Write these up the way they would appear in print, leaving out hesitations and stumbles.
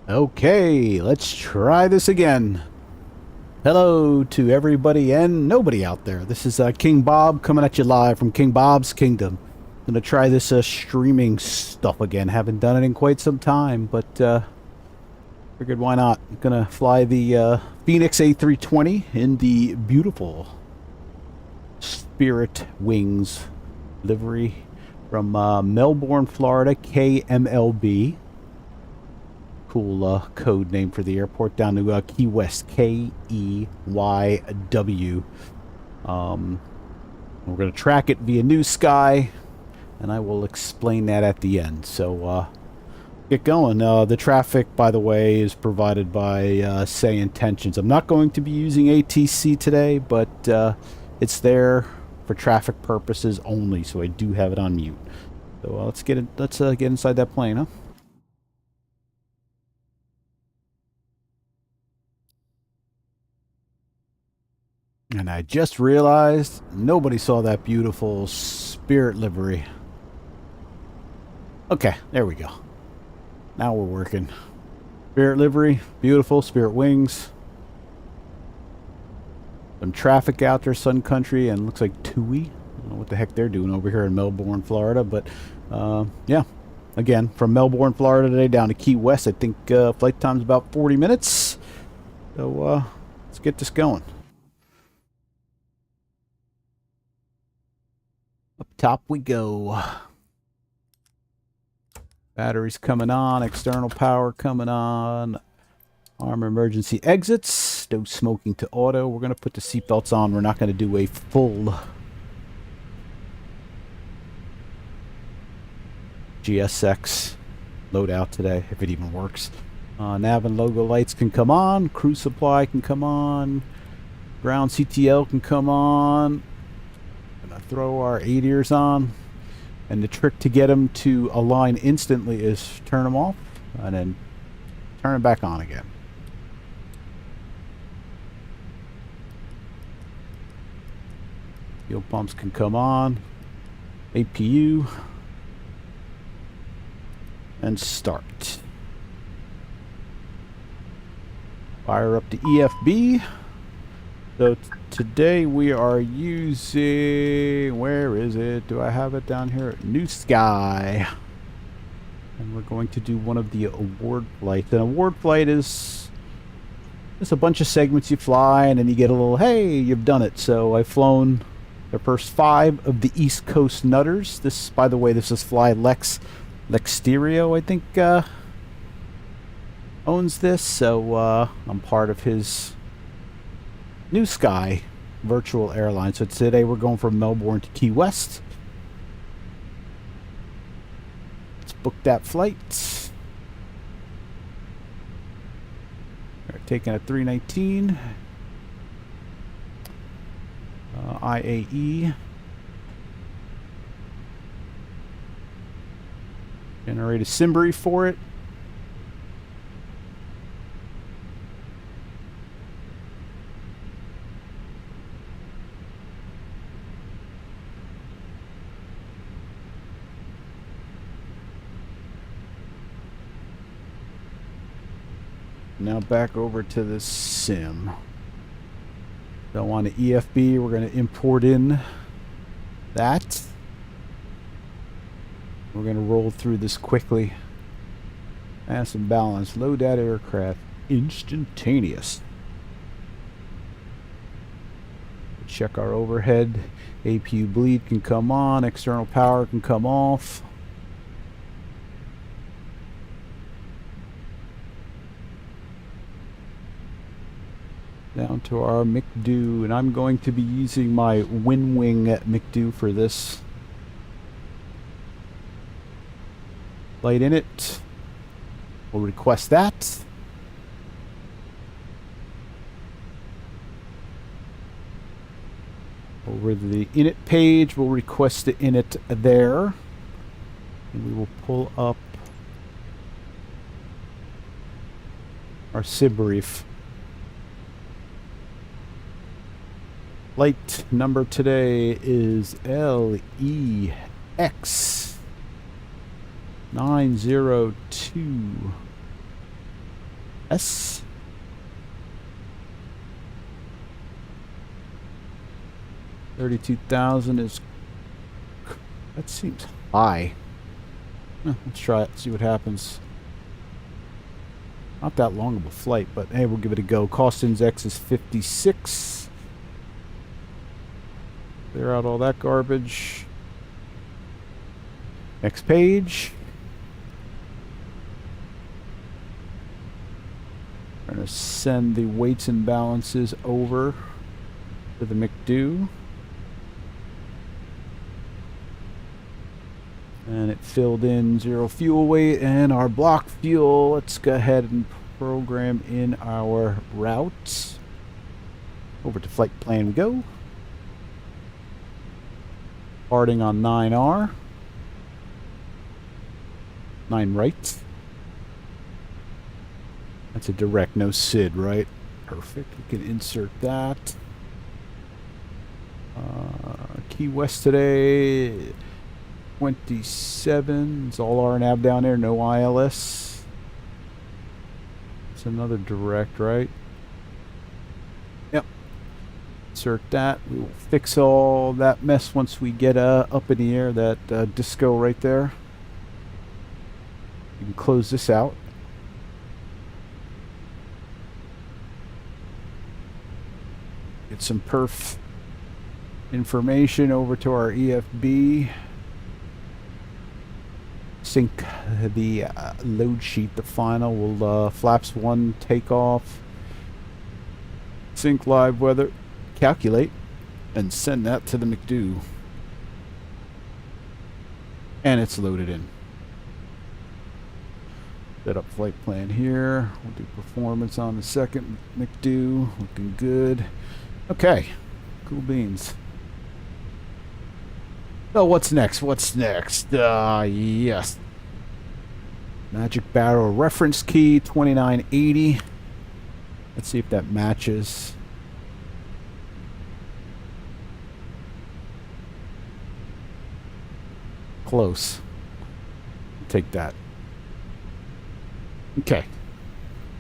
Okay, let's try this again. Hello to everybody and nobody out there. This is King Bob coming at you live from King Bob's Kingdom. Gonna try this streaming stuff again. Haven't done it in quite some time, but figured why not. Gonna fly the Fenix A320 in the beautiful Spirit Wings livery from Melbourne, Florida, KMLB. Cool code name for the airport down to Key West, KEYW. We're going to track it via New Sky, and I will explain that at the end. So get going. The traffic, by the way, is provided by Say Intentions. I'm not going to be using ATC today, but it's there for traffic purposes only, so I do have it on mute. So let's get inside that plane, huh? And I just realized nobody saw that beautiful Spirit livery. Okay, there we go. Now we're working. Spirit livery, beautiful. Spirit wings. Some traffic out there, Sun Country, and looks like TUI. I don't know what the heck they're doing over here in Melbourne, Florida, but yeah. Again, from Melbourne, Florida today down to Key West. I think flight time's about 40 minutes. So let's get this going. Up top we go. Batteries coming on, external power coming on. Arm emergency exits. No smoking to auto. We're going to put the seatbelts on. We're not going to do a full GSX loadout today, if it even works. Nav and logo lights can come on. Crew supply can come on. Ground CTL can come on. Throw our 8 ears on, and the trick to get them to align instantly is turn them off and then turn them back on again. Fuel pumps can come on, APU, and start. Fire up the EFB. So today we are using, where is it? Do I have it down here? New Sky. And we're going to do one of the award flights. An award flight is just a bunch of segments you fly, and then you get a little, hey, you've done it. So I've flown the first 5 of the East Coast Nutters. This, by the way, this is Fly Lexterio, I think, owns this. So I'm part of his New Sky virtual airline. So today we're going from Melbourne to Key West. Let's book that flight. We're taking a 319 IAE. Generate a sim brief for it. Now back over to the sim. So on the EFB, we're going to import in that. We're going to roll through this quickly. And some balance. Load that aircraft. Instantaneous. Check our overhead. APU bleed can come on. External power can come off. Down to our McDo, and I'm going to be using my WinWing McDo for this. Light in it. We'll request that. Over the init page, we'll request the init there. And we will pull up our sim brief. Flight number today is LEX 902. S. $32,000 is, that seems high. Let's try it, see what happens. Not that long of a flight, but hey, we'll give it a go. Cost index is 56. Clear out all that garbage. Next page. We're going to send the weights and balances over to the McDo. And it filled in 0 fuel weight and our block fuel. Let's go ahead and program in our routes. Over to flight plan we go. Parting on 9R. 9 right. That's a direct, no SID, right? Perfect. We can insert that. Key West today. 27. It's all RNAV down there. No ILS. It's another direct, right? Yep. Insert that. We will fix all that mess once we get up in the air. That disco right there. You can close this out. Get some perf information over to our EFB. Sync the load sheet, the final. We'll flaps 1 takeoff. Sync live weather. Calculate. And send that to the McDo. And it's loaded in. Set up flight plan here. We'll do performance on the second McDo. Looking good. Okay. Cool beans. So what's next? What's next? Yes. Magic Barrel reference key 2980. Let's see if that matches. Close. Take that. Okay.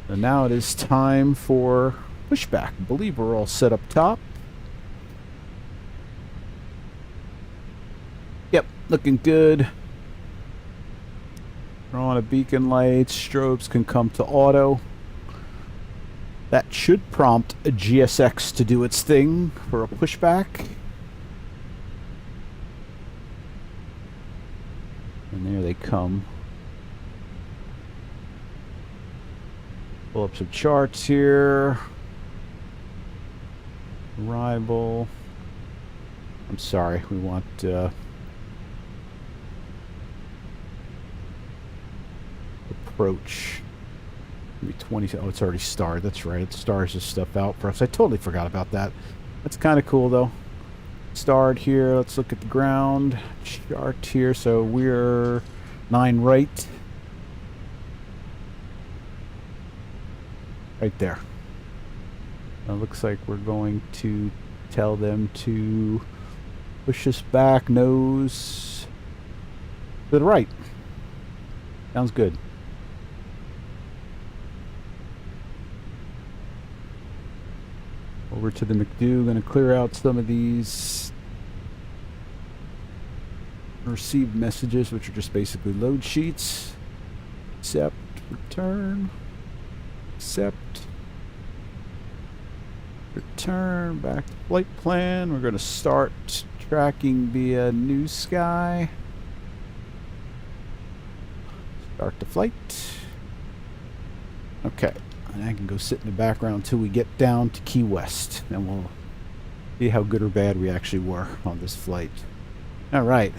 So now it is time for pushback. I believe we're all set up top. Yep, looking good. We're on a beacon light. Strobes can come to auto. That should prompt a GSX to do its thing for a pushback. And there they come. Pull up some charts here. Arrival. I'm sorry, we want approach. Maybe 20. Oh, it's already starred. That's right. It stars this stuff out for us. I totally forgot about that. That's kind of cool, though. Starred here. Let's look at the ground chart here. So we're 9 right. Right there. It looks like we're going to tell them to push us back, nose to the right. Sounds good. Over to the McDo. Going to clear out some of these received messages, which are just basically load sheets. Accept, return, accept. Return back to flight plan. We're going to start tracking via New Sky. Start the flight. Okay. And I can go sit in the background until we get down to Key West. And we'll see how good or bad we actually were on this flight. All right.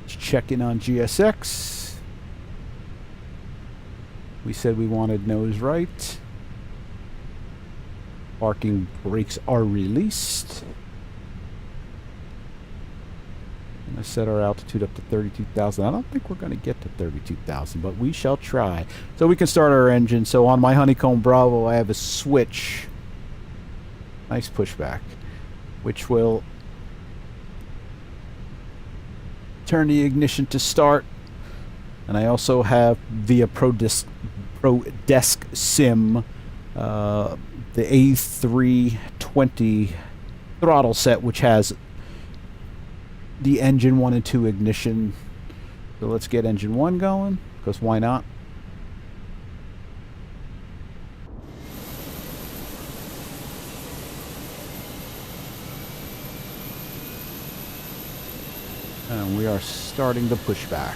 Let's check in on GSX. We said we wanted nose right. Parking brakes are released. I'm going to set our altitude up to 32,000. I don't think we're going to get to 32,000, but we shall try. So we can start our engine. So on my Honeycomb Bravo, I have a switch. Nice pushback. Which will turn the ignition to start. And I also have via Pro Desk Sim the A320 throttle set, which has the engine 1 and 2 ignition. So let's get engine 1 going, because why not? And we are starting the pushback.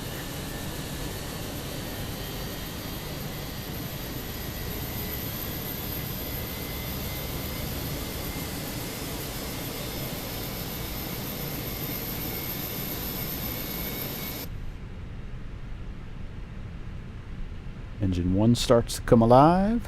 Engine 1 starts to come alive.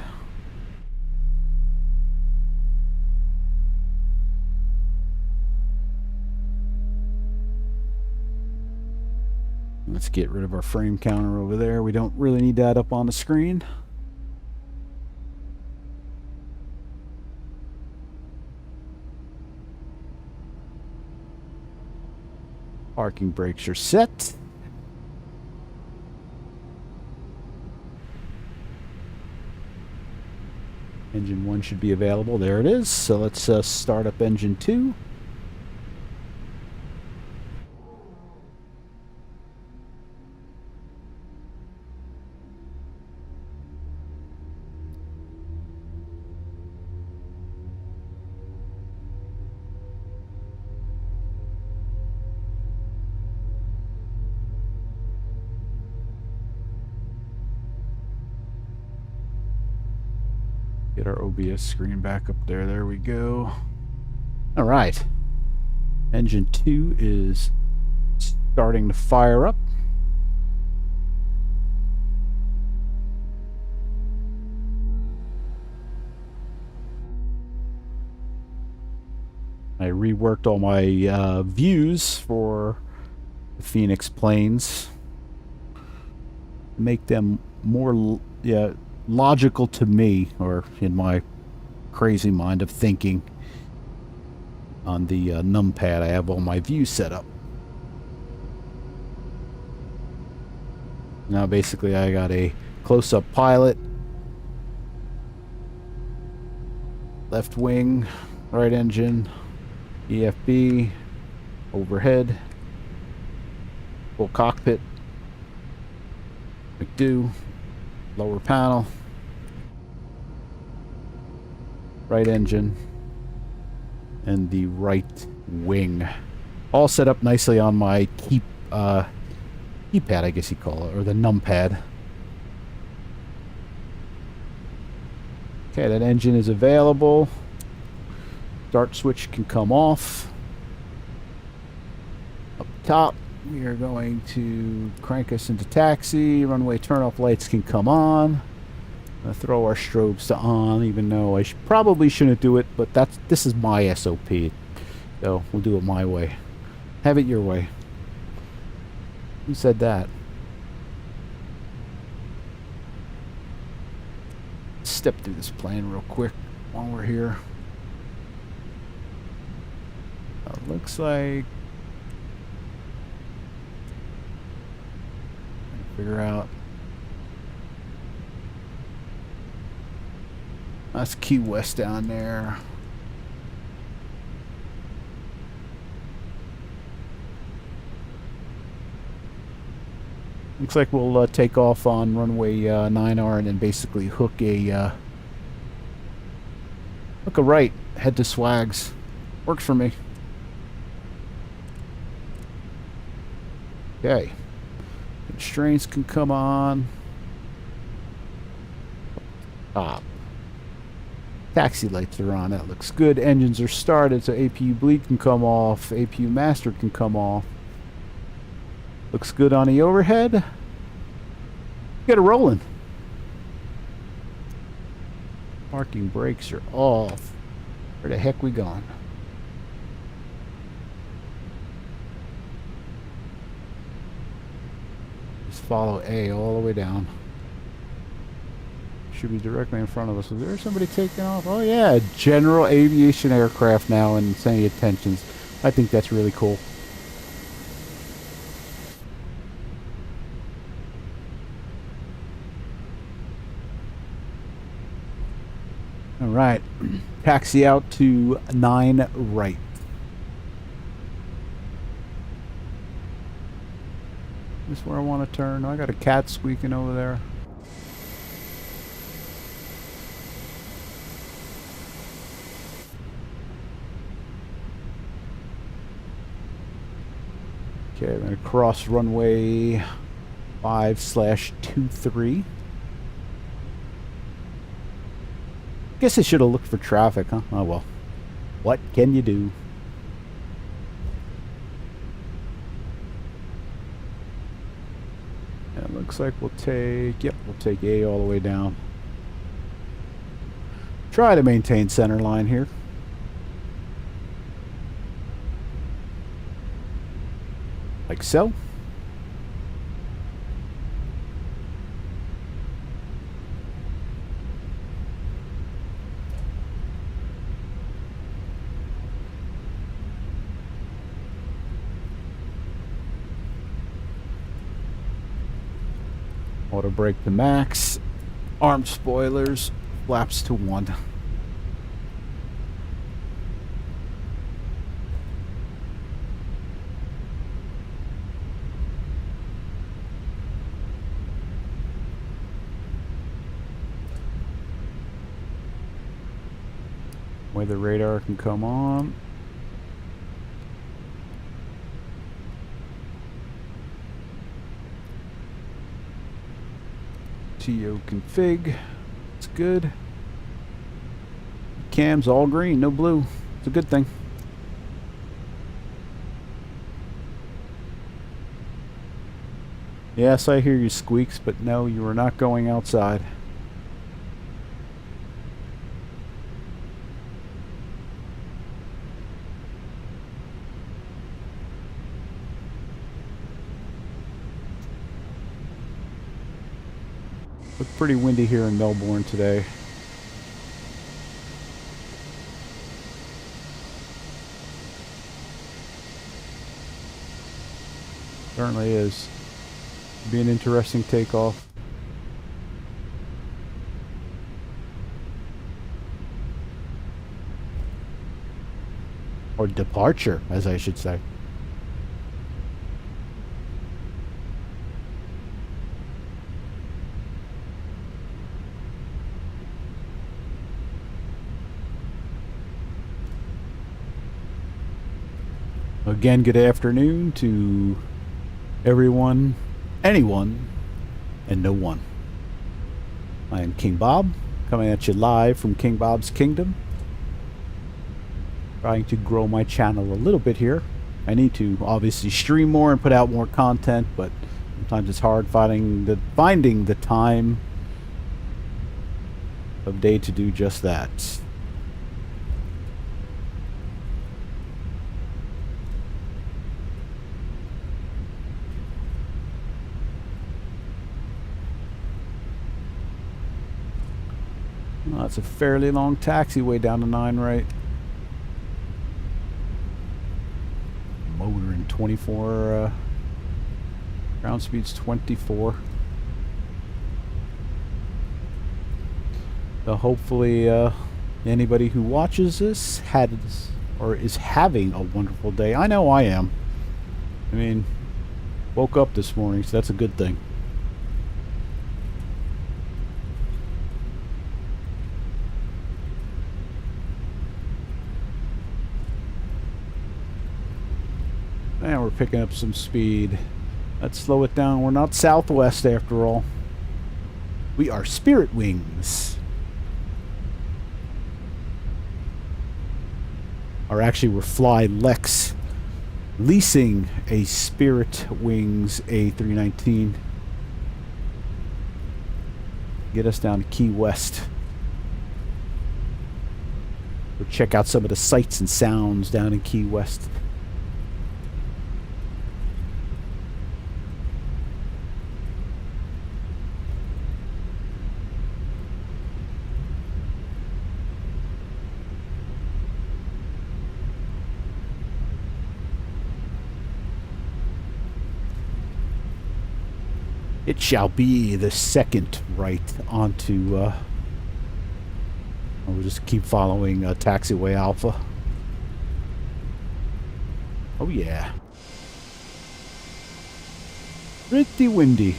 Let's get rid of our frame counter over there. We don't really need that up on the screen. Parking brakes are set. Engine 1 should be available. There it is. So let's start up engine 2. Get our OBS screen back up there. There we go. All right. Engine 2 is starting to fire up. I reworked all my views for the Phoenix planes. Make them more, logical to me, or in my crazy mind of thinking. On the numpad, I have all my views set up. Now basically I got a close-up pilot, left wing, right engine, EFB, overhead, full cockpit, McDo, lower panel, right engine, and the right wing. All set up nicely on my keypad, I guess you call it, or the numpad. Okay, that engine is available. Start switch can come off. Up top, we are going to crank us into taxi. Runway turn-off lights can come on. Throw our strobes to on, even though I probably shouldn't do it, but this is my SOP, so we'll do it my way. Have it your way. Who said that? Step through this plane real quick while we're here. Looks like, figure out. That's Key West down there. Looks like we'll take off on runway 9R and then basically hook a right, head to Swags. Works for me. Okay. Constraints can come on. Top. Taxi lights are on. That looks good. Engines are started, so APU bleed can come off. APU master can come off. Looks good on the overhead. Get it rolling. Parking brakes are off. Where the heck we going? Just follow A all the way down. Should be directly in front of us. Was there somebody taking off? Oh yeah, general aviation aircraft now and sending attentions. I think that's really cool. All right. Taxi out to 9 right. This is where I want to turn. I got a cat squeaking over there. Okay, I'm going to cross runway 5/23. Guess I should have looked for traffic, huh? Oh well. What can you do? And it looks like we'll take, yep, we'll take A all the way down. Try to maintain center line here. Like so. Auto brake to max. Arm spoilers. Flaps to 1. Weather radar can come on. TO config. It's good. Cams all green, no blue. It's a good thing. Yes, I hear you squeaks, but no, you are not going outside. Looked pretty windy here in Melbourne today. Certainly is. Be an interesting takeoff. Or departure, as I should say. Again, good afternoon to everyone, anyone, and no one. I am King Bob, coming at you live from King Bob's Kingdom. Trying to grow my channel a little bit here. I need to obviously stream more and put out more content, but sometimes it's hard finding the time of day to do just that. Well, that's a fairly long taxiway down to 9 right. Motor in 24, ground speed's 24. So hopefully anybody who watches this is having a wonderful day. I know I am. I mean, woke up this morning, so that's a good thing. And we're picking up some speed. Let's slow it down. We're not Southwest after all. We are Spirit Wings. Or actually, we're Fly Lex, leasing a Spirit Wings A319. Get us down to Key West. We'll check out some of the sights and sounds down in Key West. It shall be the second right onto We'll just keep following Taxiway Alpha. Oh yeah. Pretty windy.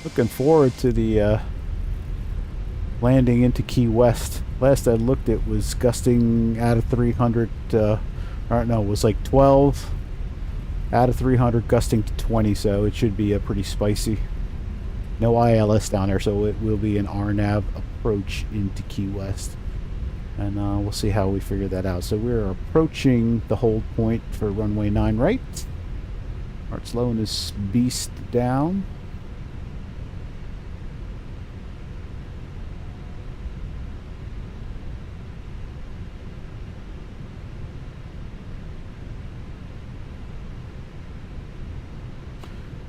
Looking forward to the landing into Key West. Last I looked, it was gusting out of 300. Or no, it was like 12 out of 300, gusting to 20. So it should be a pretty spicy. No ILS down there, so it will be an RNAV approach into Key West. And we'll see how we figure that out. So we're approaching the hold point for runway 9 right. Start slowing this beast down.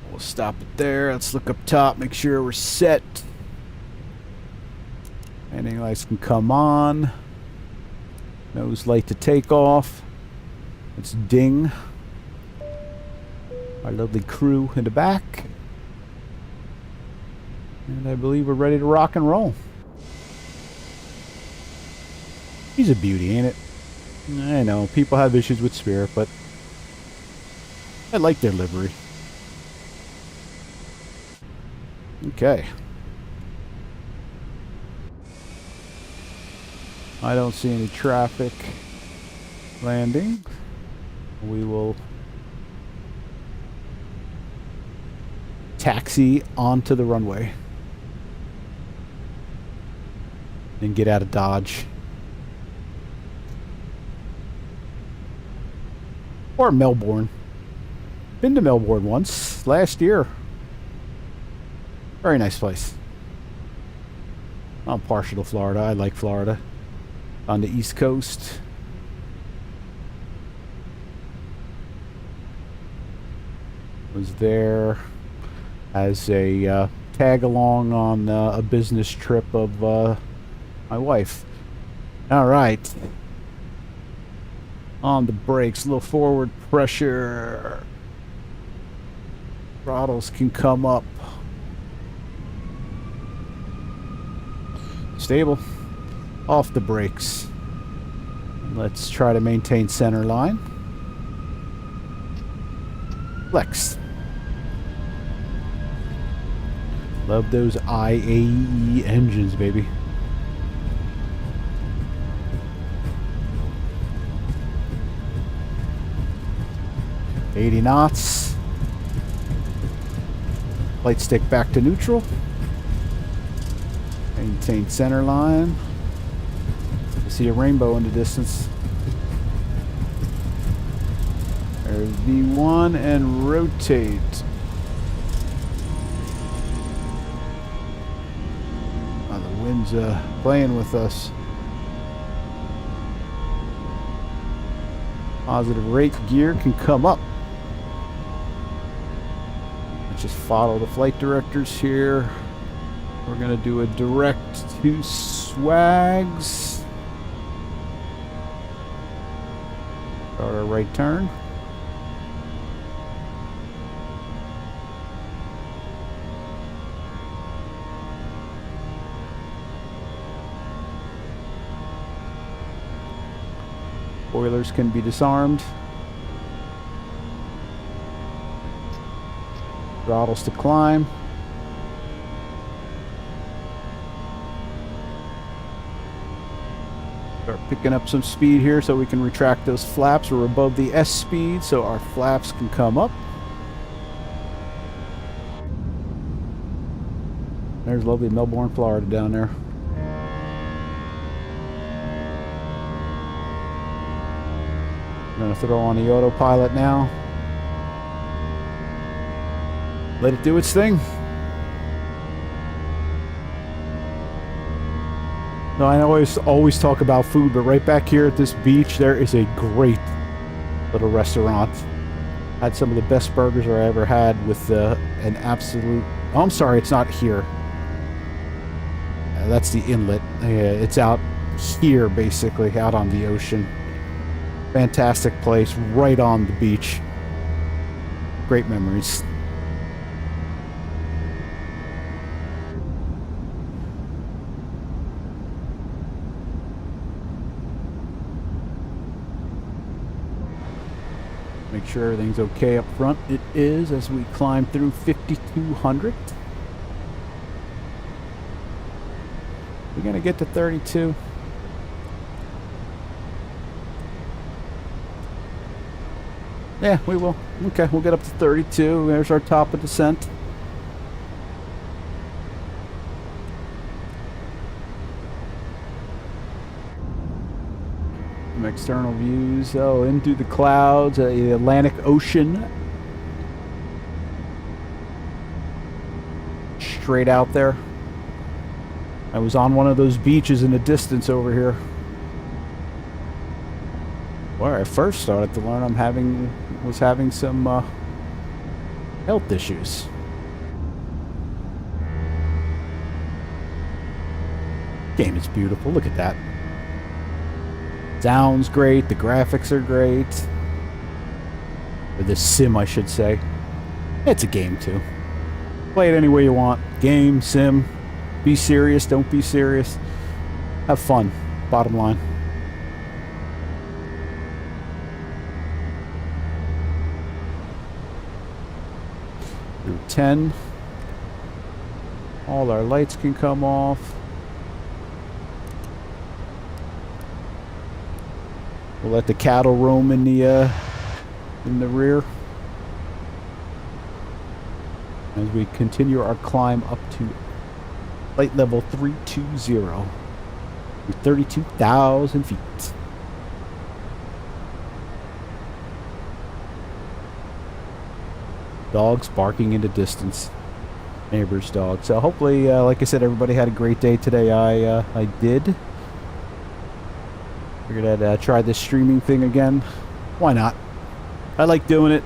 We'll stop it there. Let's look up top, make sure we're set. Landing lights can come on. Nose light to take off. Let's ding. Our lovely crew in the back. And I believe we're ready to rock and roll. He's a beauty, ain't it? I know, people have issues with Spirit, but I like their livery. Okay. I don't see any traffic landing. We will taxi onto the runway and get out of Dodge. Or Melbourne. Been to Melbourne once, last year. Very nice place. I'm partial to Florida. I like Florida. On the East Coast. Was there as a tag along on a business trip of my wife. All right. On the brakes, a little forward pressure. Throttles can come up. Stable. Off the brakes. Let's try to maintain center line. Flex. Love those IAE engines, baby. $80 knots. Light stick back to neutral. Maintain center line. I see a rainbow in the distance. There's V1 and rotate. Oh, the wind's playing with us. Positive rate gear can come up. Let's just follow the flight directors here. We're going to do a direct to swags. Start our right turn. Spoilers can be disarmed. Throttles to climb. Start picking up some speed here so we can retract those flaps. We're above the S speed, so our flaps can come up. There's lovely Melbourne, Florida down there. I'm going to throw on the autopilot now. Let it do its thing. No, I always talk about food, but right back here at this beach, there is a great little restaurant. Had some of the best burgers I ever had with an absolute... Oh, I'm sorry, it's not here. That's the inlet. It's out here, basically, out on the ocean. Fantastic place, right on the beach. Great memories. Make sure everything's okay up front. It is as we climb through 5,200. We're gonna get to 32. Yeah, we will. Okay, we'll get up to 32. There's our top of descent. Some external views. Oh, into the clouds, the Atlantic Ocean. Straight out there. I was on one of those beaches in the distance over here. Where I first started to learn was having some health issues. Game is beautiful. Look at that. Sounds great. The graphics are great. Or the sim, I should say. It's a game too. Play it any way you want. Game, sim. Be serious. Don't be serious. Have fun. Bottom line. Through 10. All our lights can come off. We'll let the cattle roam in the rear as we continue our climb up to flight level 320, 32,000 feet. Dogs barking in the distance. Neighbor's dog. So hopefully, like I said, everybody had a great day today. I did. Figured I'd try this streaming thing again. Why not? I like doing it.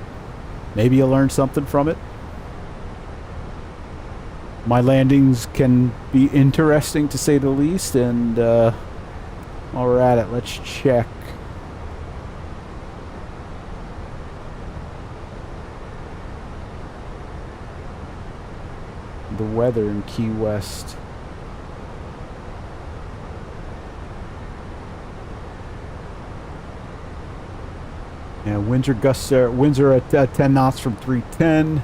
Maybe you'll learn something from it. My landings can be interesting to say the least, and while we're at it, let's check. The weather in Key West. Yeah, winds are at 10 knots from 310.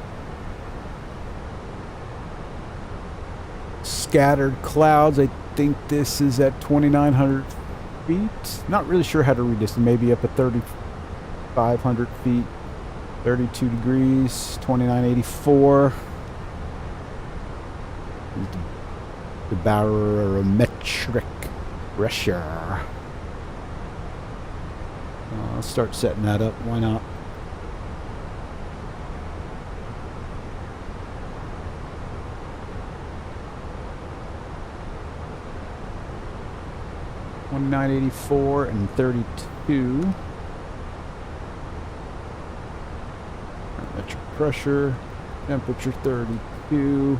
Scattered clouds. I think this is at 2,900 feet. Not really sure how to read this. Maybe up at 3,500 feet. 32 degrees. 2,984. The barometric pressure. Let's start setting that up. Why not? $1,984 and 32. Barometric pressure. Temperature 32.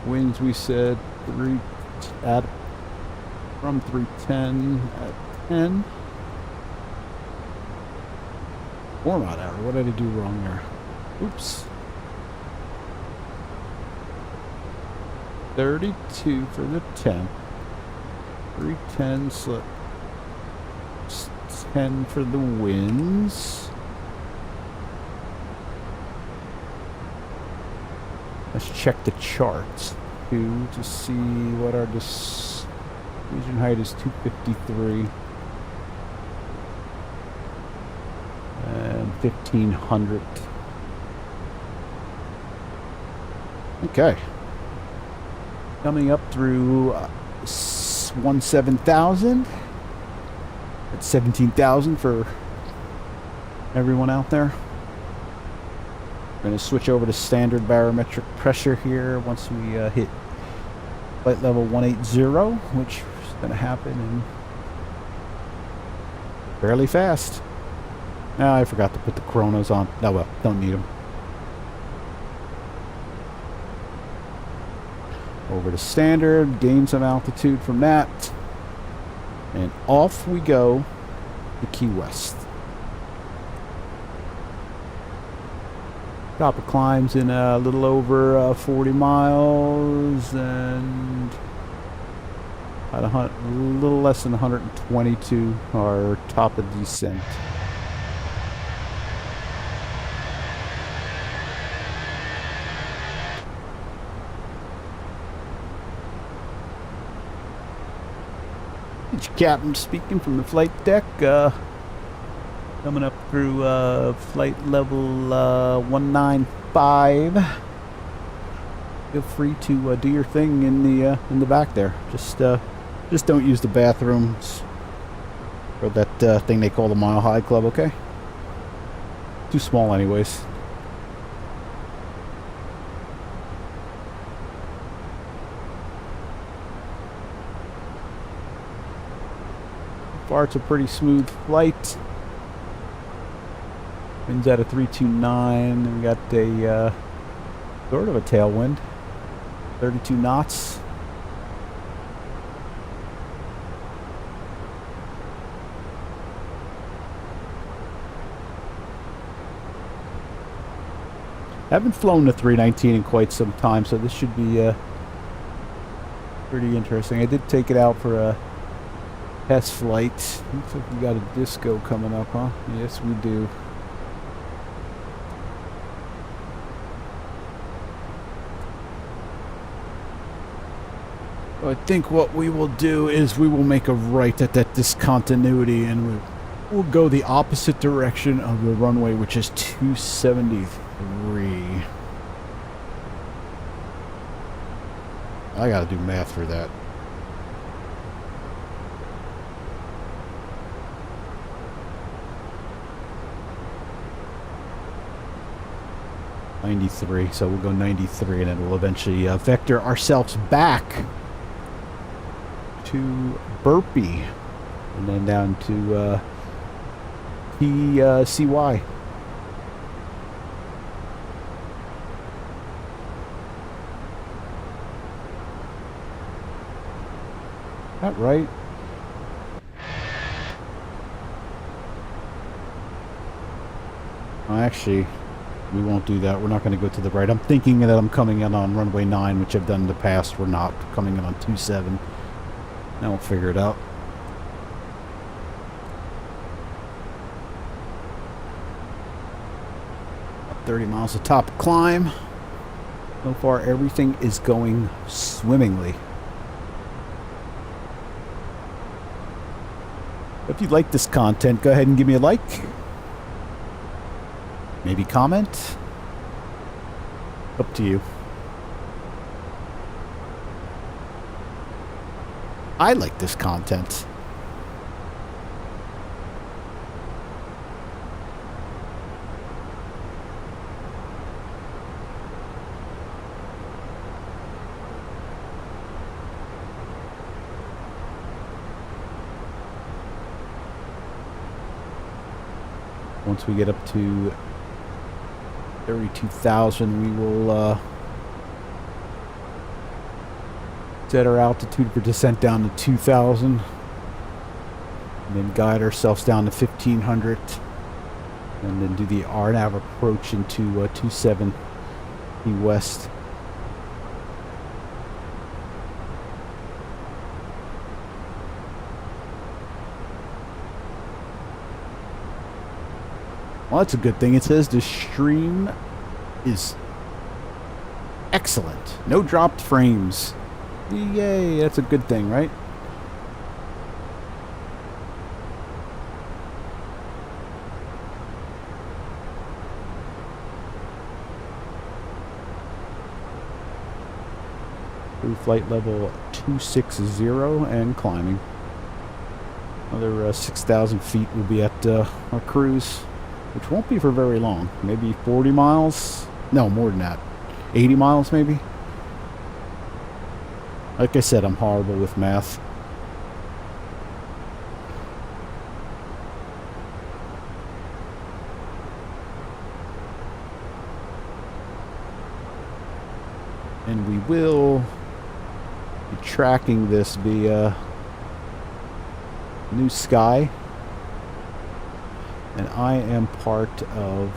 Winds we said from 310 at 10. 4 mile hour. What did I do wrong there? Oops. 32 for the 10. 310 slip. 10 for the winds. Let's check the charts too to see what our region height is. 253 and 1,500. Okay, coming up through 17,000. That's 17,000 for everyone out there. We're going to switch over to standard barometric pressure here once we hit flight level 180, which is going to happen in fairly fast. Now I forgot to put the chronos on. Oh well, don't need them. Over to standard, gain some altitude from that, and off we go to Key West. Top of climbs in a little over 40 miles and at a little less than 122 our top of descent. It's your captain speaking from the flight deck. Coming up through flight level 195. Feel free to do your thing in the back there. Just don't use the bathrooms or that thing they call the Mile High Club. Okay. Too small, anyways. Far, it's a pretty smooth flight. Wind's at a 329, and we got a sort of a tailwind, 32 knots. Haven't flown the 319 in quite some time, so this should be pretty interesting. I did take it out for a test flight. Looks like we got a disco coming up, huh? Yes, we do. I think what we will do is we will make a right at that discontinuity, and we'll go the opposite direction of the runway, which is 273. I gotta do math for that. .93, so we'll go 93, and then we'll eventually vector ourselves back to Burpee, and then down to CY. That right? Actually, we won't do that. We're not going to go to the right. I'm thinking that I'm coming in on runway 9, which I've done in the past. We're not coming in on 27. Now we'll figure it out. About 30 miles of top climb. So far, everything is going swimmingly. If you like this content, go ahead and give me a like. Maybe comment. Up to you. I like this content. Once we get up to 32,000, we will set our altitude for descent down to 2,000, and then guide ourselves down to 1,500, and then do the RNAV approach into 27 Key West. Well, that's a good thing. It says the stream is excellent. No dropped frames. Yay, that's a good thing, right? Through flight level 260 and climbing. Another 6,000 feet will be at our cruise, which won't be for very long. Maybe 40 miles? No, more than that. 80 miles maybe? Like I said, I'm horrible with math. And we will be tracking this via New Sky. And I am part of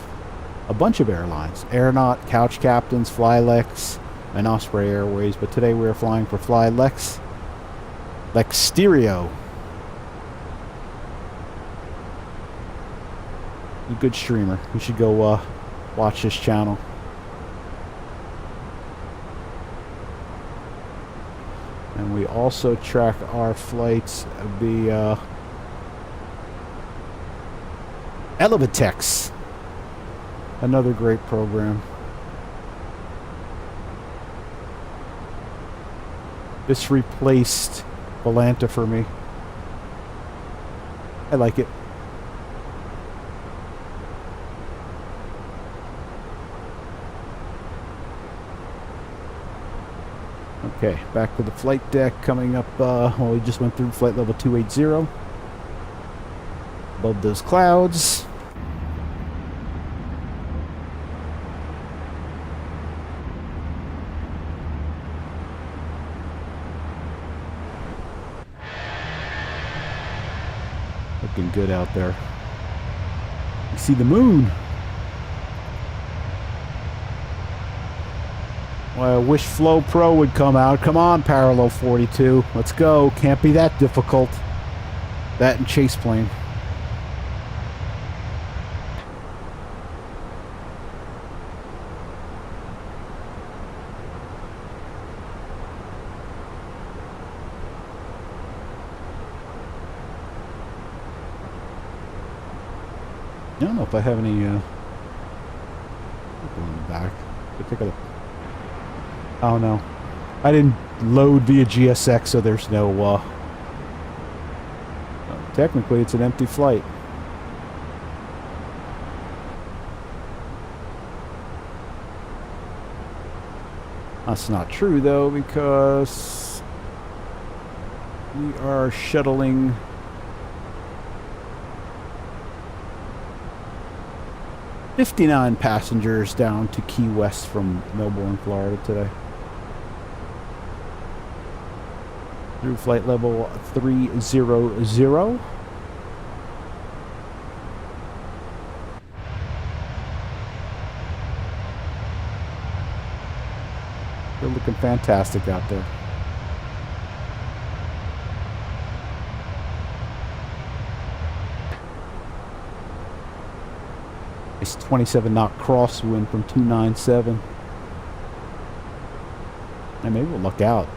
a bunch of airlines. Aeronaut, Couch Captains, Flylex, and Osprey Airways, but today we're flying for Flylex. Lex Stereo. A good streamer. You should go watch this channel. And we We also track our flights via Elevitex, another great program. This replaced Volanta for me. I like it. Okay, back to the flight deck. Coming up, well, we just went through flight level 280. Above those clouds. Looking good out there. You see the moon. Well, I wish Flow Pro would come out. Come on, Parallel 42. Let's go. Can't be that difficult. That and Chase Plane. I don't know if I have any people in the back. Oh no, I didn't load via GSX, so there's no technically it's an empty flight. That's not true though, because we are shuttling 59 passengers down to Key West from Melbourne, Florida today. Through flight level 300. They're looking fantastic out there. It's 27 knot crosswind from 297. And maybe we'll luck out.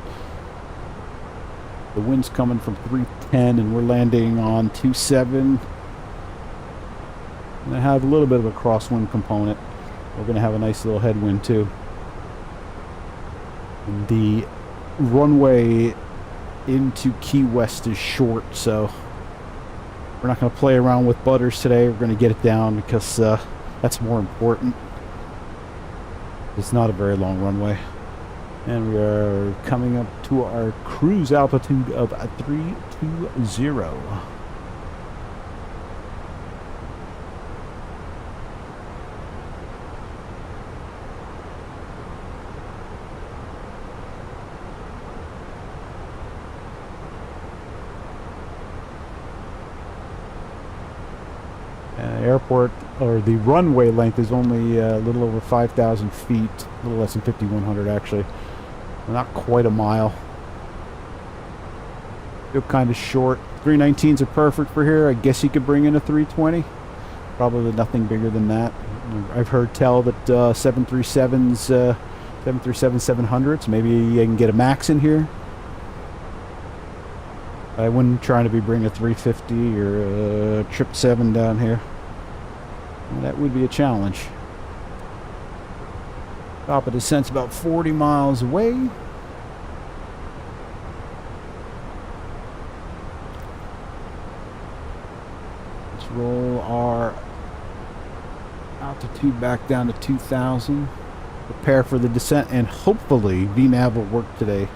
The wind's coming from 310 and we're landing on 27. And I have a little bit of a crosswind component. We're going to have a nice little headwind too. And the runway into Key West is short, so we're not going to play around with butters today. We're going to get it down because that's more important. It's not a very long runway. And we are coming up to our cruise altitude of 320. Airport, or the runway length is only a little over 5,000 feet, a little less than 5,100 actually. Not quite a mile. Still kind of short. 319s are perfect for here. I guess you could bring in a 320. Probably nothing bigger than that. I've heard tell that 737s, 737-700s, maybe you can get a max in here. I wouldn't try to be bringing a 350 or a 777 down here. Well, that would be a challenge. Top of descent's about 40 miles away. Let's roll our altitude back down to 2,000. Prepare for the descent, and hopefully VNAV will work today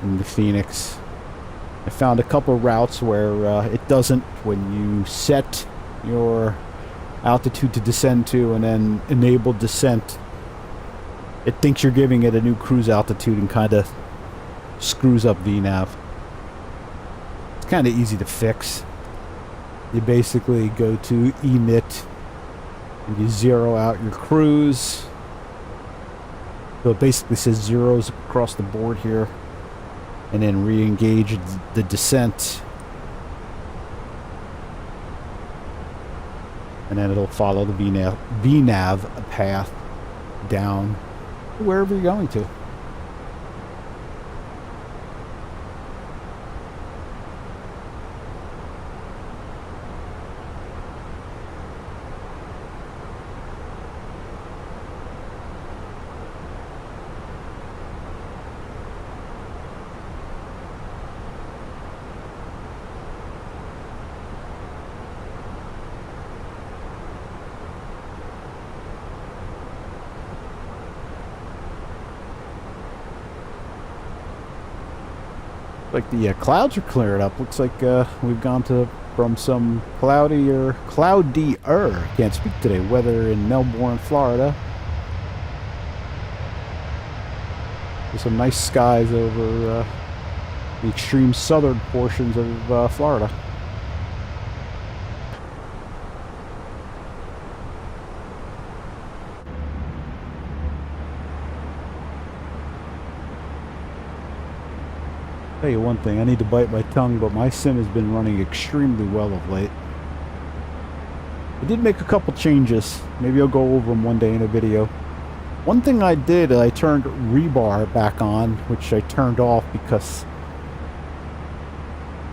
in the Phoenix. I found a couple routes where it doesn't when you set your altitude to descend to and then enable descent. It thinks you're giving it a new cruise altitude and kind of screws up VNAV. It's kind of easy to fix. You basically go to emit and you zero out your cruise. So it basically says zeros across the board here. And then re-engage the descent. And then it'll follow the VNAV path down wherever you're going to. Like the clouds are clearing up. Looks like we've gone to from some cloudier, can't speak today, weather in Melbourne, Florida. There's some nice skies over the extreme southern portions of Florida. Tell you one thing, I need to bite my tongue, but my sim has been running extremely well of late. I did make a couple changes. Maybe I'll go over them one day in a video. One thing I did, I turned rebar back on, which I turned off because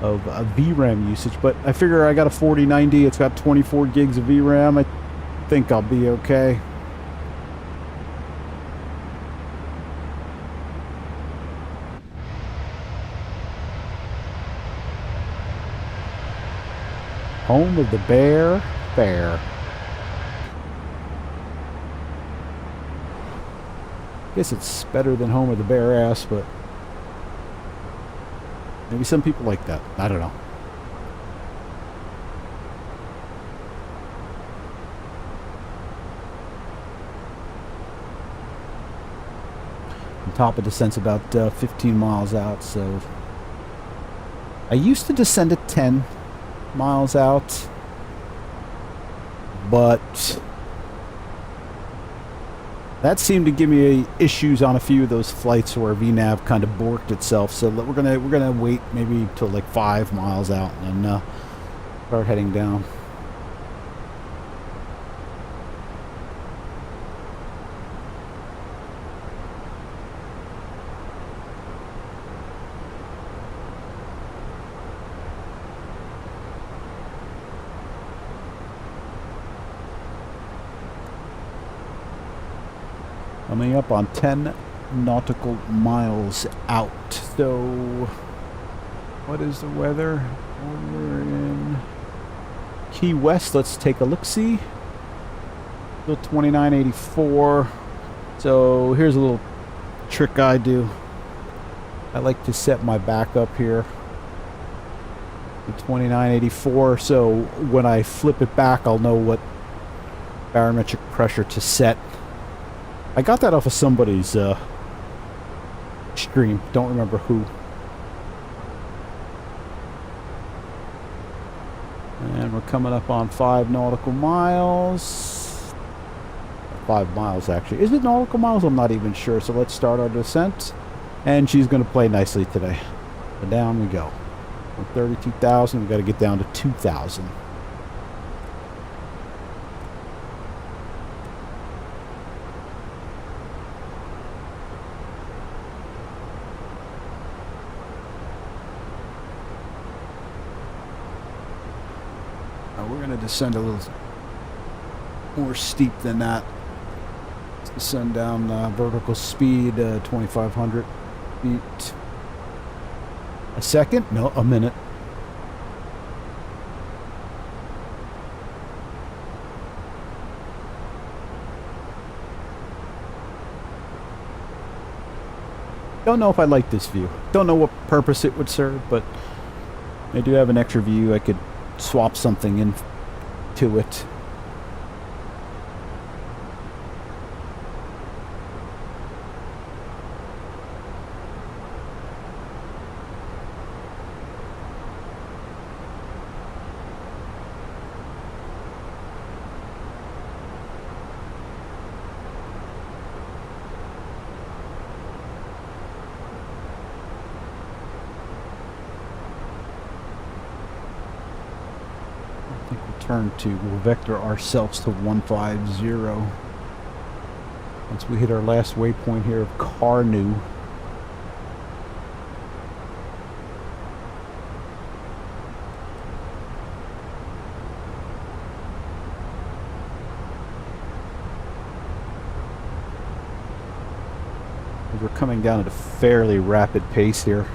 of VRAM usage, but I figure I got a 4090, it's got 24 gigs of VRAM, I think I'll be okay. Home of the Bear Fair. Guess it's better than home of the bare ass, but maybe some people like that. I don't know. On top of descent's about 15 miles out, so I used to descend at 10 miles out, but that seemed to give me issues on a few of those flights where VNav kind of borked itself. So we're gonna wait maybe till like 5 miles out and then start heading down. Coming up on 10 nautical miles out. So, what is the weather? We're in Key West. Let's take a look-see. Still 2984. So, here's a little trick I do. I like to set my backup here to 2984. So, when I flip it back, I'll know what barometric pressure to set. I got that off of somebody's stream. Don't remember who. And we're coming up on 5 nautical miles. 5 miles, actually. Is it nautical miles? I'm not even sure. So let's start our descent. And she's going to play nicely today. And down we go. From 32,000, we've got to get down to 2,000. We're going to descend a little more steep than that. Let's descend down vertical speed, 2,500 feet a second. No, a minute. Don't know if I like this view. Don't know what purpose it would serve, but I do have an extra view. I could swap something into it. Turn to, we'll vector ourselves to 150 once we hit our last waypoint here of Carnu. We're coming down at a fairly rapid pace here.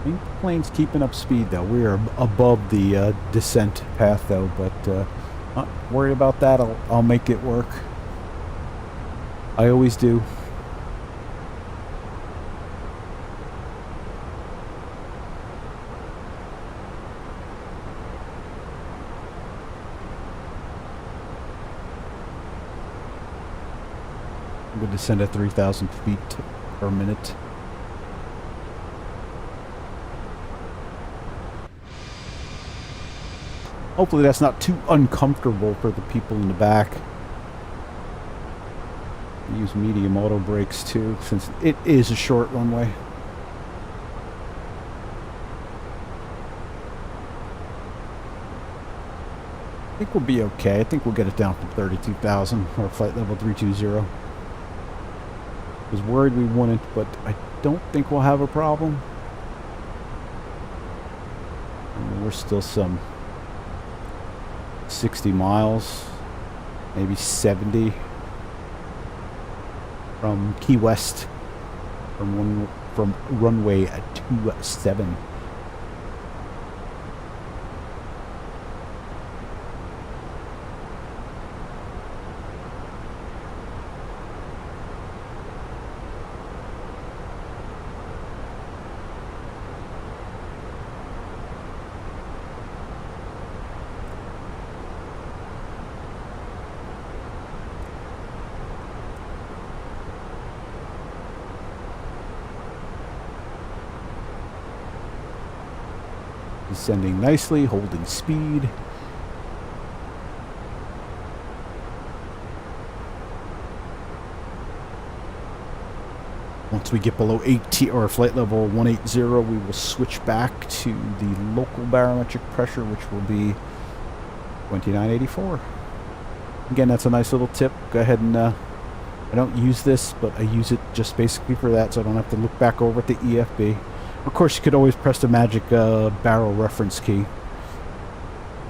I think the plane's keeping up speed though. We are above the descent path though, but not worried about that. I'll make it work. I always do. I'm going to descend at 3,000 feet per minute. Hopefully that's not too uncomfortable for the people in the back. I use medium auto brakes too, since it is a short runway. I think we'll be okay. I think we'll get it down from 32,000 or flight level 320. I was worried we wouldn't, but I don't think we'll have a problem. And we're still some 60 miles, maybe 70 from Key West, from runway 27. Descending nicely, holding speed. Once we get below 80 or flight level 180, we will switch back to the local barometric pressure, which will be 2984. Again, that's a nice little tip. Go ahead and I don't use this, but I use it just basically for that, so I don't have to look back over at the EFB. Of course, you could always press the magic barrel reference key.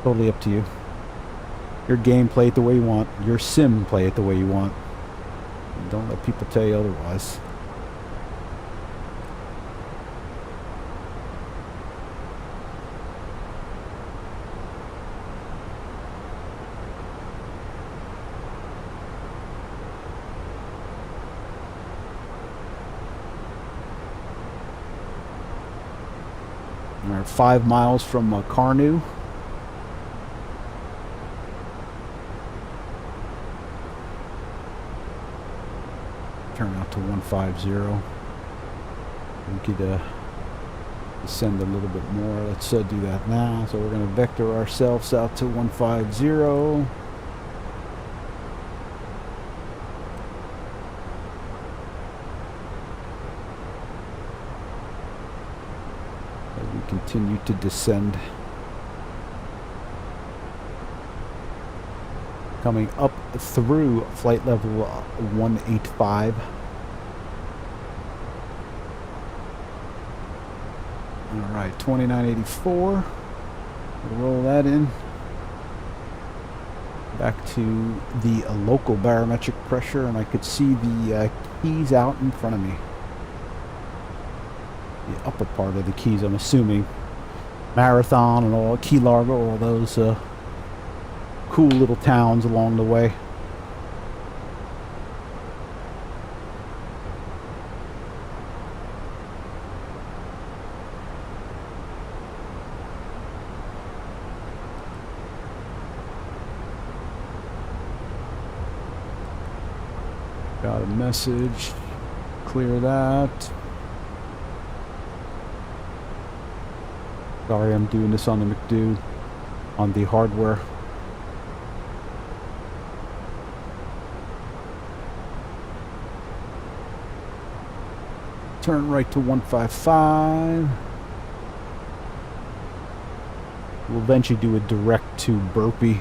Totally up to you. Your game, play it the way you want. Your sim, play it the way you want. And don't let people tell you otherwise. We're 5 miles from Carnu. Turn out to 150. We could descend a little bit more. Let's do that now. So we're going to vector ourselves out to 150. Continue to descend. Coming up through flight level 185. Alright, 2984. We'll roll that in. Back to the local barometric pressure, and I could see the keys out in front of me. The upper part of the keys, I'm assuming. Marathon and all, Key Largo, all those cool little towns along the way. Got a message. Clear that. Sorry, I'm doing this on the McDo, on the hardware. Turn right to 155. We'll eventually do a direct to Burpee.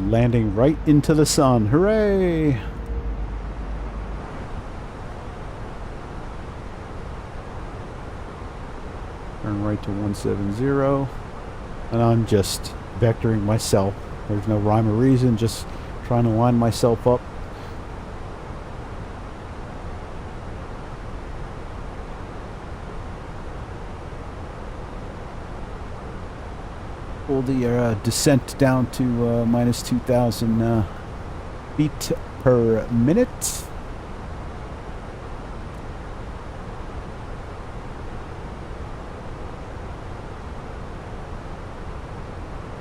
Landing right into the sun. Hooray! Turn right to 170. And I'm just vectoring myself. There's no rhyme or reason, just trying to line myself up. Pull the descent down to minus 2,000 feet per minute.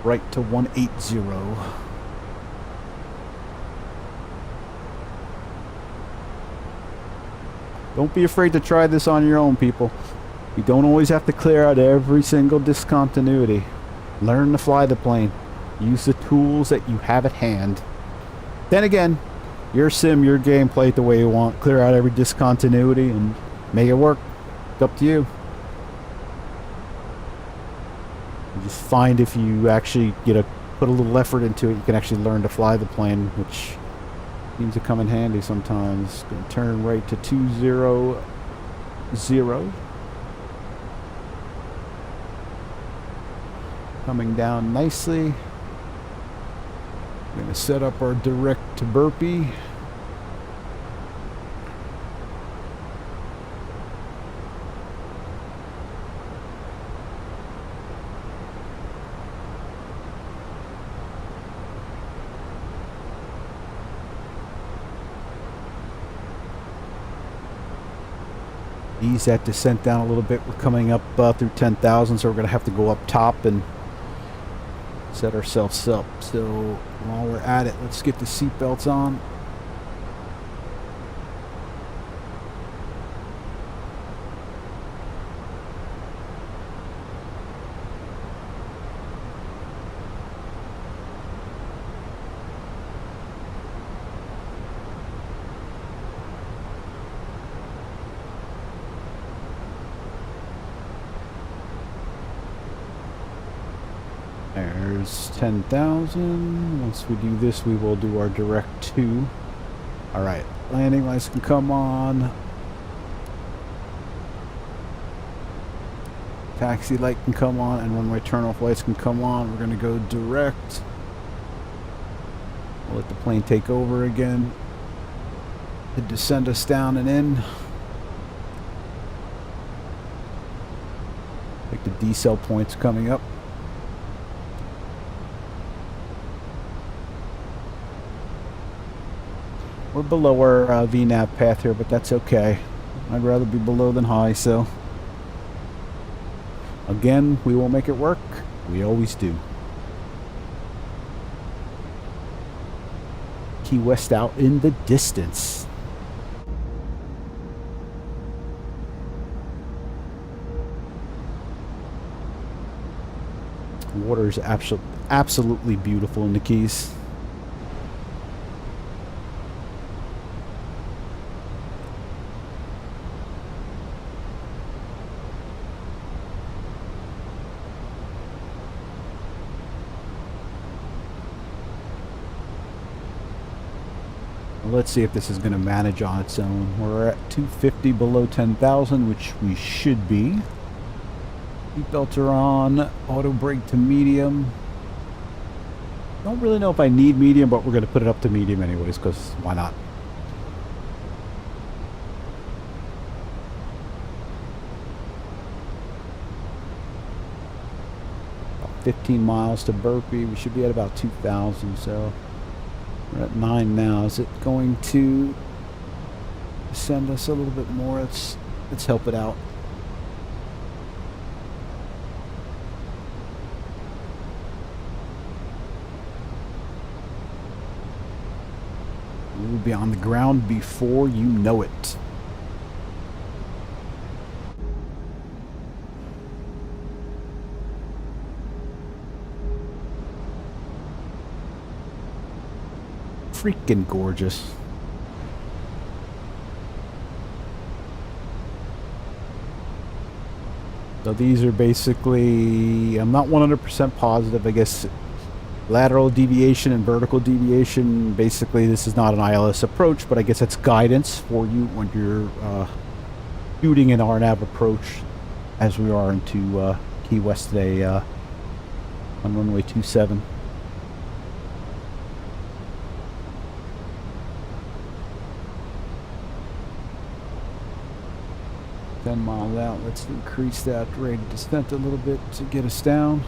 Right to 180. Don't be afraid to try this on your own, people. You don't always have to clear out every single discontinuity. Learn to fly the plane. Use the tools that you have at hand. Then again, your sim, your game, play it the way you want. Clear out every discontinuity and make it work. It's up to you. You just find if you actually put a little effort into it, you can actually learn to fly the plane, which seems to come in handy sometimes. Going to turn right to 200. Coming down nicely. We're going to set up our direct to burpee. Ease that descent down a little bit. We're coming up through 10,000, so we're going to have to go up top and set ourselves up. So while we're at it, let's get the seatbelts on. There's 10,000. Once we do this, we will do our direct to. All right, landing lights can come on. Taxi light can come on, and runway turnoff lights can come on. We're going to go direct. We'll let the plane take over again. To descend us down and in. Like the decel points coming up. We're below our VNAV path here, but that's okay. I'd rather be below than high, so again, we will make it work. We always do. Key West out in the distance. Water is absolutely beautiful in the Keys. Let's see if this is going to manage on its own. We're at 250 below 10,000, which we should be. Seatbelts are on. Auto brake to medium. Don't really know if I need medium, but we're going to put it up to medium anyways, because why not? About 15 miles to Burpee. We should be at about 2,000, so we're at 9 now. Is it going to send us a little bit more? Let's help it out. We'll be on the ground before you know it. Freaking gorgeous. So these are basically, I'm not 100% positive, I guess, lateral deviation and vertical deviation. Basically, this is not an ILS approach, but I guess it's guidance for you when you're shooting an RNAV approach. as we are into Key West today on runway 27. Miles out. Let's increase that rate of descent a little bit to get us down.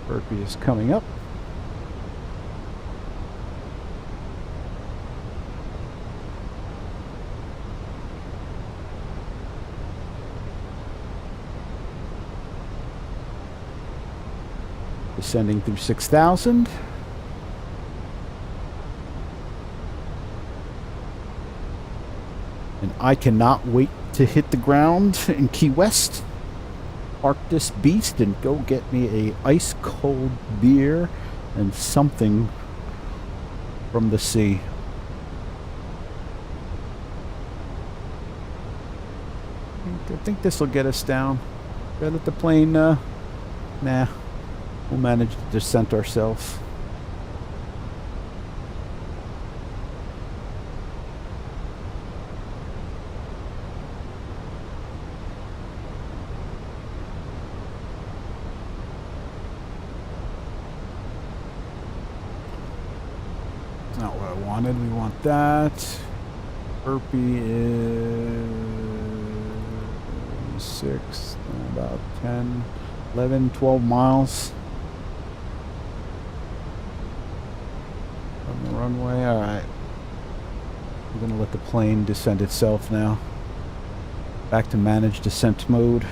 Virpil is coming up. Descending through 6,000. And I cannot wait to hit the ground in Key West. Park this beast and go get me a ice cold beer and something from the sea. I think this will get us down. Gotta let the plane, nah, we'll manage to descent ourselves. Not what I wanted. We want that. Virpil is 6, about 10, 11, 12 miles from the runway. All right. I'm going to let the plane descend itself now. Back to managed descent mode.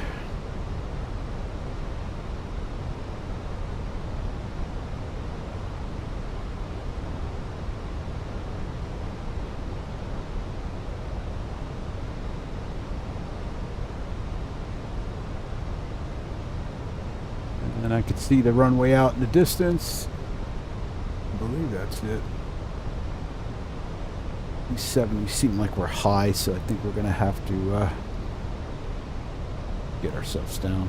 And I can see the runway out in the distance. I believe that's it. These 70 seem like we're high, so I think we're going to have to get ourselves down.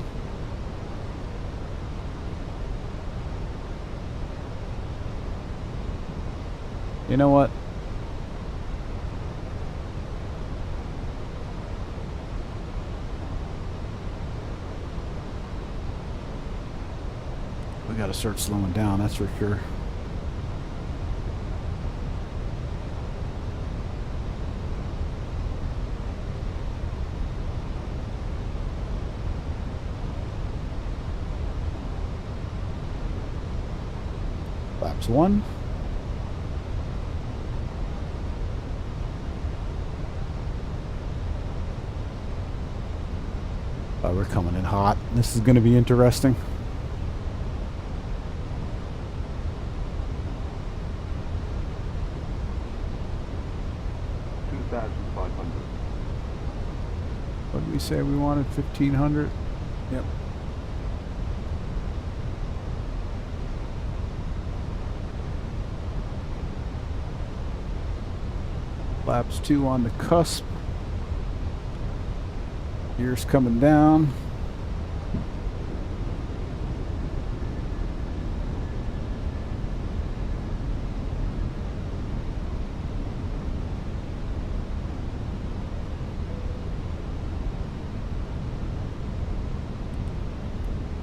You know what? We gotta start slowing down, that's for sure. Flaps 1. Oh, we're coming in hot. This is gonna be interesting. What did we say we wanted? 1,500? Yep. Flaps 2 on the cusp. Gears coming down.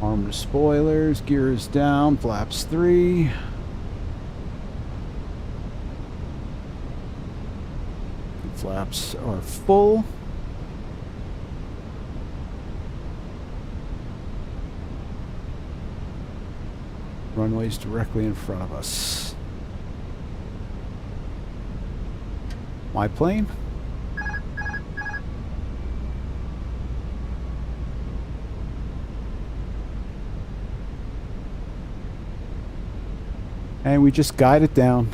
Arm to spoilers, gears down, flaps 3. Flaps are full. Runway's directly in front of us. My plane. And we just guide it down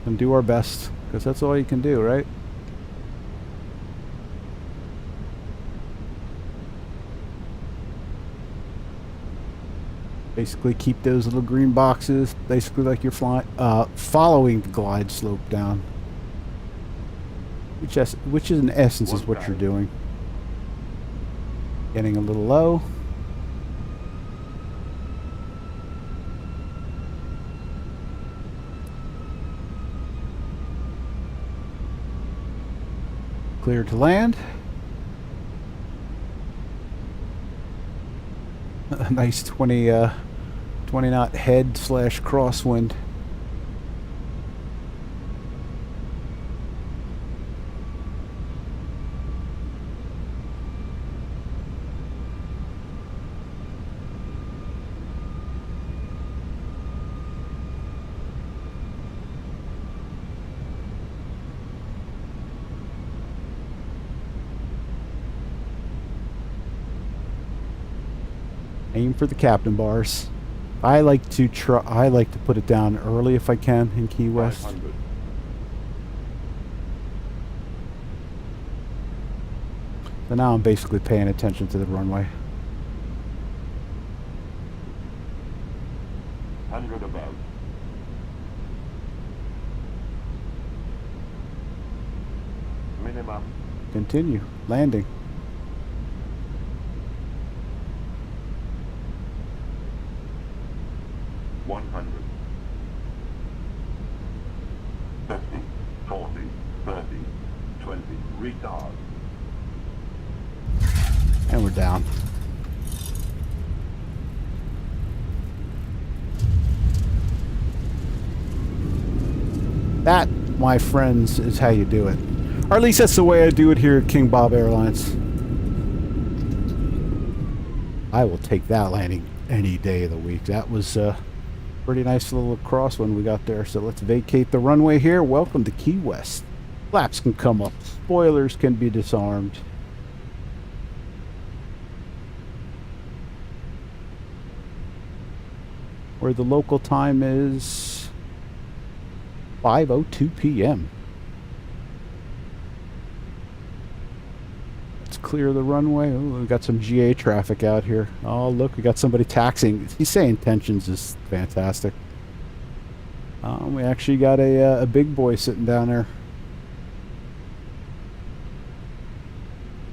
and do our best, because that's all you can do, right? Basically keep those little green boxes, basically like you're flying, following the glide slope down. Which in essence is what you're doing. Getting a little low. Clear to land. A nice 20 knot head / crosswind. Aim for the captain bars. I like to put it down early if I can in Key West. 500. So now I'm basically paying attention to the runway. 100 above. Minimum. Continue. Landing. 100. 50, 40, 30, 20. Retard. And we're down. That, my friends, is how you do it. Or at least that's the way I do it here at King Bob Airlines. I will take that landing any day of the week. That was pretty nice little crosswind we got there. So let's vacate the runway here. Welcome to Key West. Flaps can come up. Spoilers can be disarmed. Where the local time is 5:02 p.m. Let's clear the runway. Ooh, we got some GA traffic out here. Oh, look, we got somebody taxiing. He's saying tensions is fantastic. We actually got a big boy sitting down there.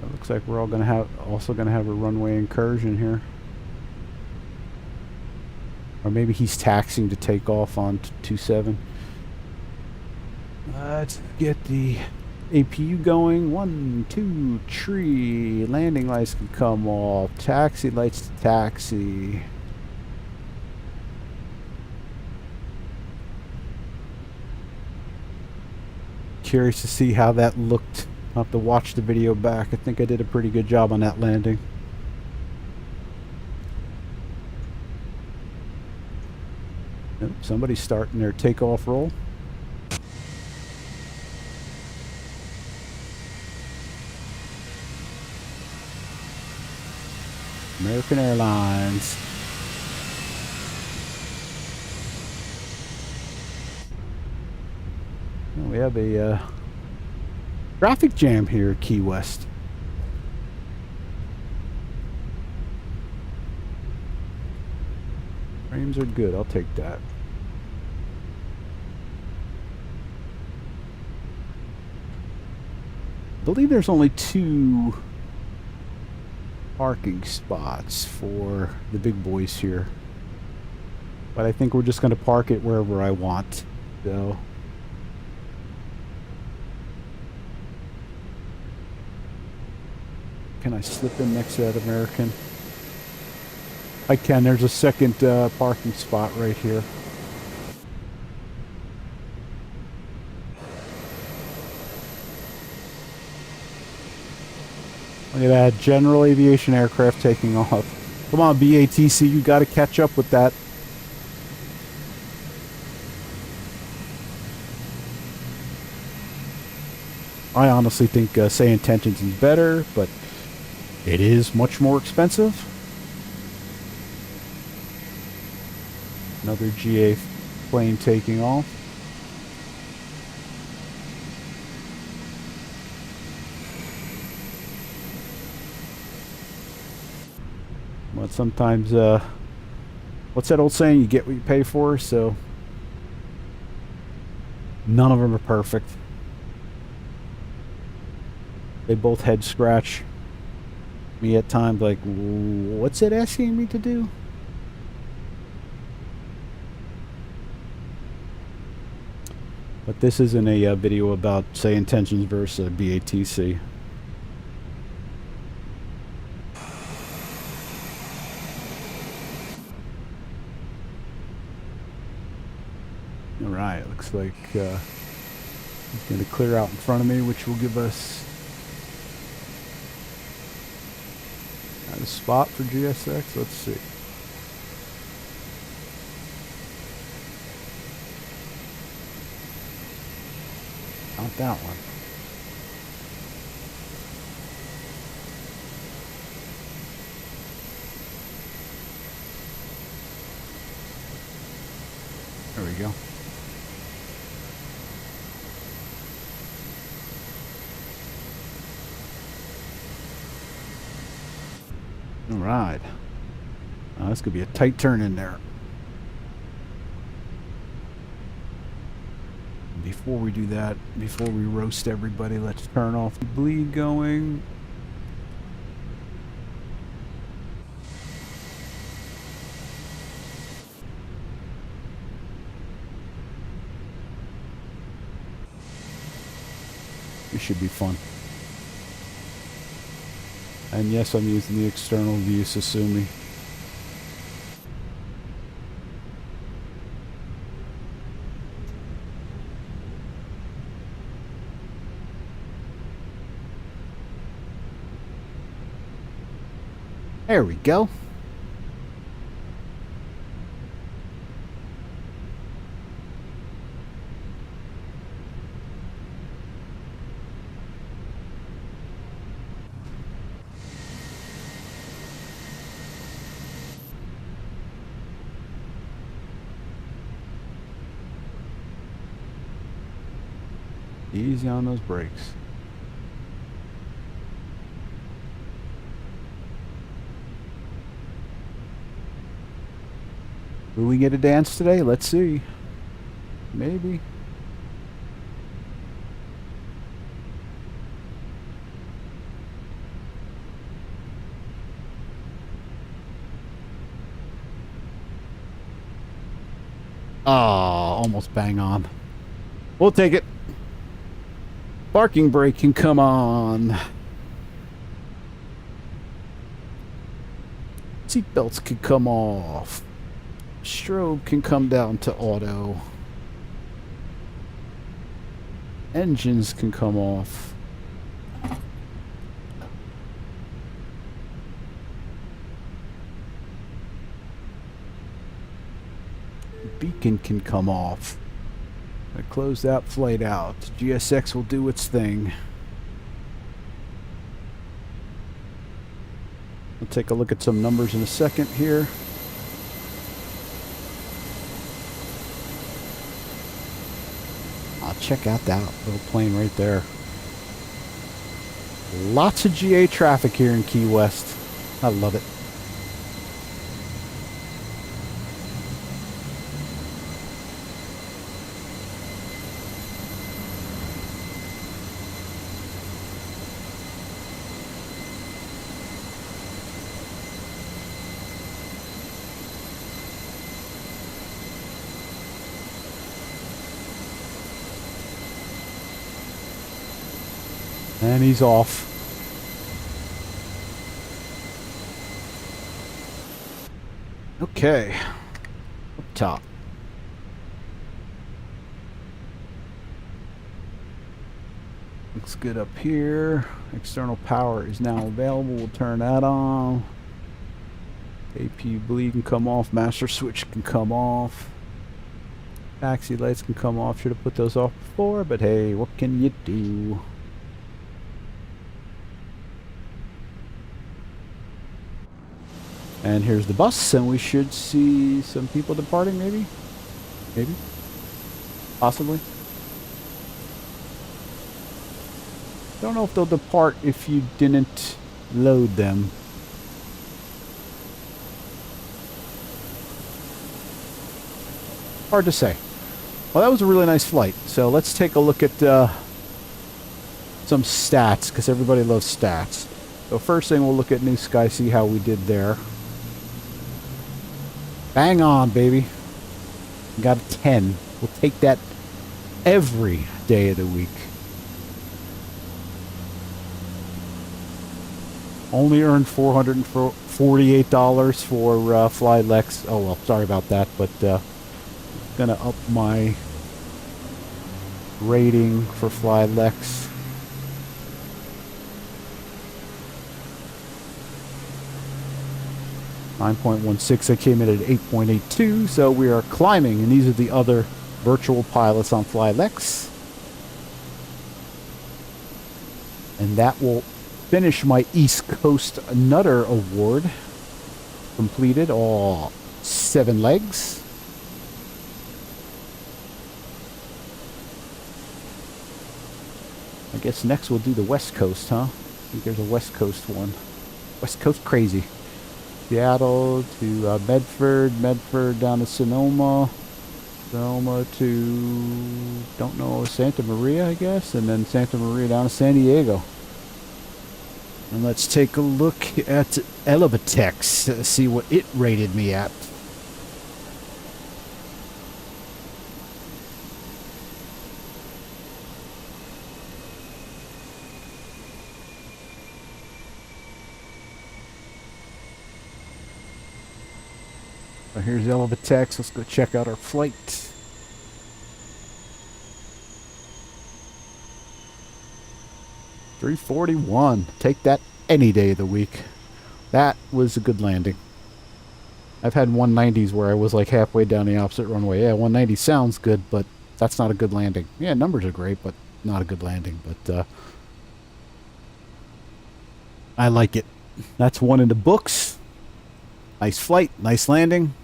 It looks like we're also gonna have a runway incursion here. Or maybe he's taxiing to take off on 27. Let's get the APU going. 1, 2, 3. Landing lights can come off. Taxi lights to taxi. Curious to see how that looked. I'll have to watch the video back. I think I did a pretty good job on that landing. Nope, somebody's starting their takeoff roll. American Airlines. Well, we have a traffic jam here at Key West. Frames are good. I'll take that. I believe there's only 2 parking spots for the big boys here. But I think we're just going to park it wherever I want. So can I slip in next to that American? I can. There's a second parking spot right here. Look at that. General aviation aircraft taking off. Come on, BATC. You got to catch up with that. I honestly think saying tensions is better, but it is much more expensive. Another GA plane taking off. But sometimes What's that old saying? You get what you pay for. So none of them are perfect. They both head scratch me at times, like, what's it asking me to do? But this isn't a video about, say, intentions versus BATC. Alright, looks like he's going to clear out in front of me, which will give us a spot for GSX. Let's see. Not that one. There we go. All right. This could be a tight turn in there. Before we do that, before we roast everybody, let's turn off the bleed going. This should be fun. And yes, I'm using the external view, Sasumi. There we go. Easy on those brakes. Will we get a dance today? Let's see. Maybe. Almost bang on. We'll take it. Parking brake can come on. Seatbelts can come off. Strobe can come down to auto. Engines can come off. Beacon can come off. I close that flight out. GSX will do its thing. We'll take a look at some numbers in a second here. Check out that little plane right there. Lots of GA traffic here in Key West. I love it. And he's off. Okay. Up top. Looks good up here. External power is now available. We'll turn that on. AP bleed can come off. Master switch can come off. Taxi lights can come off. Should have put those off before, but hey, what can you do? And here's the bus, and we should see some people departing, maybe? Maybe? Possibly? Don't know if they'll depart if you didn't load them. Hard to say. Well, that was a really nice flight. So let's take a look at some stats, because everybody loves stats. So first thing, we'll look at New Sky, see how we did there. Bang on, baby. Got a 10. We'll take that every day of the week. Only earned $448 for FlyLex. Oh, well, sorry about that, but gonna up my rating for FlyLex. .16. I came in at 8.82, so we are climbing, and these are the other virtual pilots on FlyLex. And that will finish my East Coast Nutter Award. Completed all 7 legs. I guess next we'll do the West Coast, huh? I think there's a West Coast one. West Coast crazy. Seattle to Medford, Medford down to Sonoma, Sonoma to, don't know, Santa Maria, I guess, and then Santa Maria down to San Diego. And let's take a look at Elevitex to see what it rated me at. So here's Elevitex. Let's go check out our flight. $341. Take that any day of the week. That was a good landing. I've had 190s where I was like halfway down the opposite runway. Yeah, 190 sounds good, but that's not a good landing. Yeah, numbers are great, but not a good landing. But I like it. That's one in the books. Nice flight, nice landing.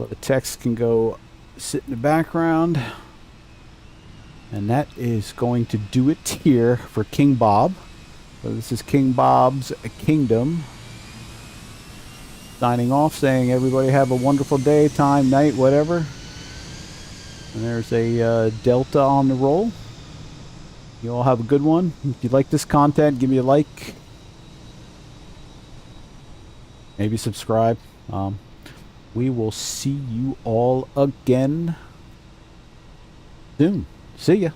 The text can go sit in the background. And that is going to do it here for King Bob. So this is King Bob's Kingdom. Signing off, saying everybody have a wonderful day, time, night, whatever. And there's a Delta on the roll. You all have a good one. If you like this content, give me a like. Maybe subscribe. We will see you all again soon. See ya.